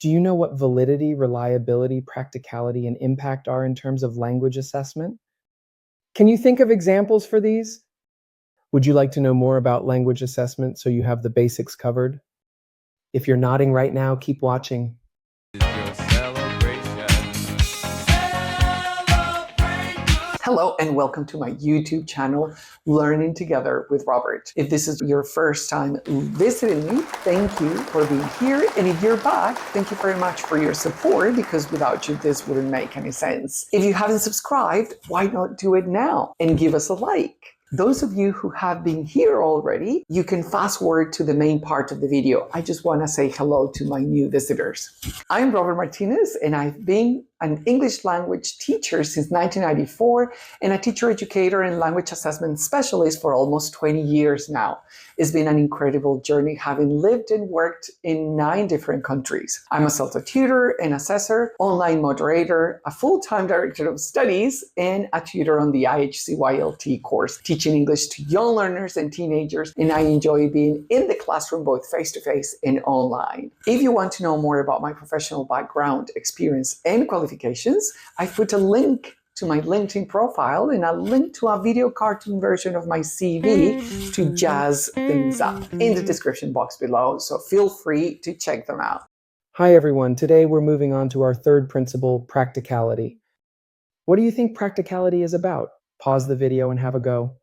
Do you know what validity, reliability, practicality, and impact are in terms of language assessment? Can you think of examples for these? Would you like to know more about language assessment so you have the basics covered? If you're nodding right now, keep watching. Hello and welcome to my YouTube channel, Learning Together with Robert. If this is your first time visiting me, thank you for being here. And if you're back, thank you very much for your support, because without you, this wouldn't make any sense. If you haven't subscribed, why not do it now and give us a like? Those of you who have been here already, you can fast forward to the main part of the video. I just want to say hello to my new visitors. I'm Robert Martinez, and I've been an English language teacher since 1994 and a teacher educator and language assessment specialist for almost 20 years now. It's been an incredible journey, having lived and worked in 9 different countries. I'm a self-taught tutor and assessor, online moderator, a full-time director of studies, and a tutor on the IHCYLT course, teaching English to young learners and teenagers, and I enjoy being in the classroom both face-to-face and online. If you want to know more about my professional background, experience, and qualifications, I've put a link to my LinkedIn profile and a link to a video cartoon version of my CV to jazz things up in the description box below, so feel free to check them out. Hi everyone, today we're moving on to our third principle, practicality. What do you think practicality is about? Pause the video and have a go.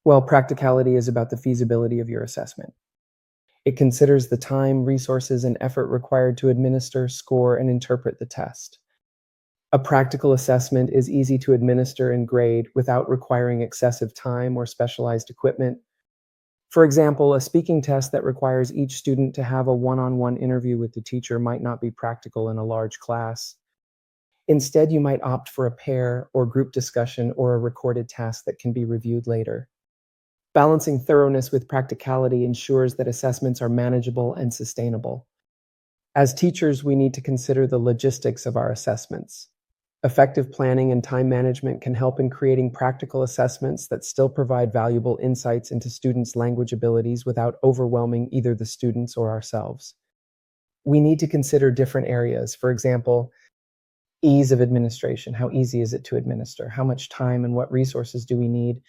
Well, practicality is about the feasibility of your assessment. It considers the time, resources, and effort required to administer, score, and interpret the test. A practical assessment is easy to administer and grade without requiring excessive time or specialized equipment. For example, a speaking test that requires each student to have a one-on-one interview with the teacher might not be practical in a large class. Instead, you might opt for a pair or group discussion or a recorded task that can be reviewed later. Balancing thoroughness with practicality ensures that assessments are manageable and sustainable. As teachers, we need to consider the logistics of our assessments. Effective planning and time management can help in creating practical assessments that still provide valuable insights into students' language abilities without overwhelming either the students or ourselves. We need to consider different areas. For example, ease of administration. How easy is it to administer? How much time and what resources do we need?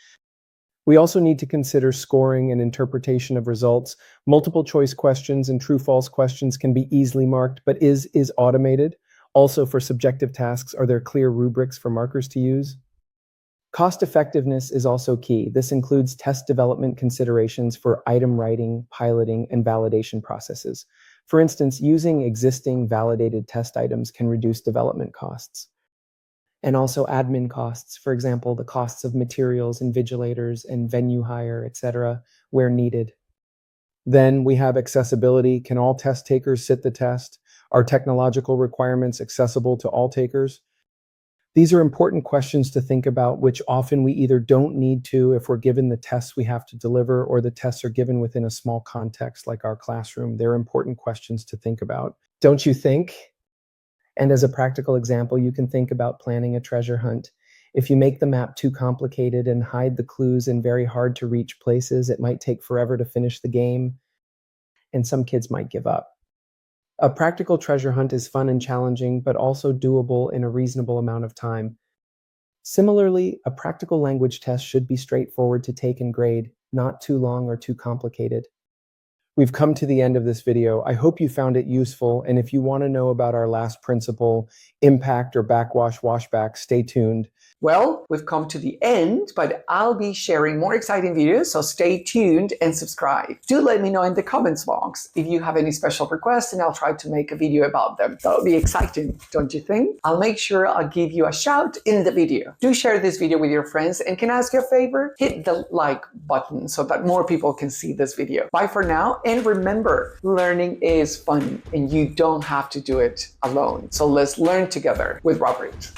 We also need to consider scoring and interpretation of results. Multiple choice questions and true-false questions can be easily marked, but is automated. Also, for subjective tasks, are there clear rubrics for markers to use? Cost effectiveness is also key. This includes test development considerations for item writing, piloting, and validation processes. For instance, using existing validated test items can reduce development costs. And also admin costs, for example, the costs of materials, invigilators, and venue hire, etc., where needed. Then we have accessibility. Can all test takers sit the test? Are technological requirements accessible to all takers? These are important questions to think about, which often we either don't need to if we're given the tests we have to deliver, or the tests are given within a small context like our classroom. They're important questions to think about. Don't you think? And as a practical example, you can think about planning a treasure hunt. If you make the map too complicated and hide the clues in very hard to reach places, it might take forever to finish the game, and some kids might give up. A practical treasure hunt is fun and challenging, but also doable in a reasonable amount of time. Similarly, a practical language test should be straightforward to take and grade, not too long or too complicated. We've come to the end of this video. I hope you found it useful, and if you want to know about our last principle, impact or backwash washback, stay tuned. Well, we've come to the end, but I'll be sharing more exciting videos, so stay tuned and subscribe. Do let me know in the comments box if you have any special requests, and I'll try to make a video about them. That'll be exciting, don't you think? I'll make sure I'll give you a shout in the video. Do share this video with your friends, and can I ask you a favor? Hit the like button so that more people can see this video. Bye for now, and remember, learning is fun, and you don't have to do it alone. So let's learn together with Robert.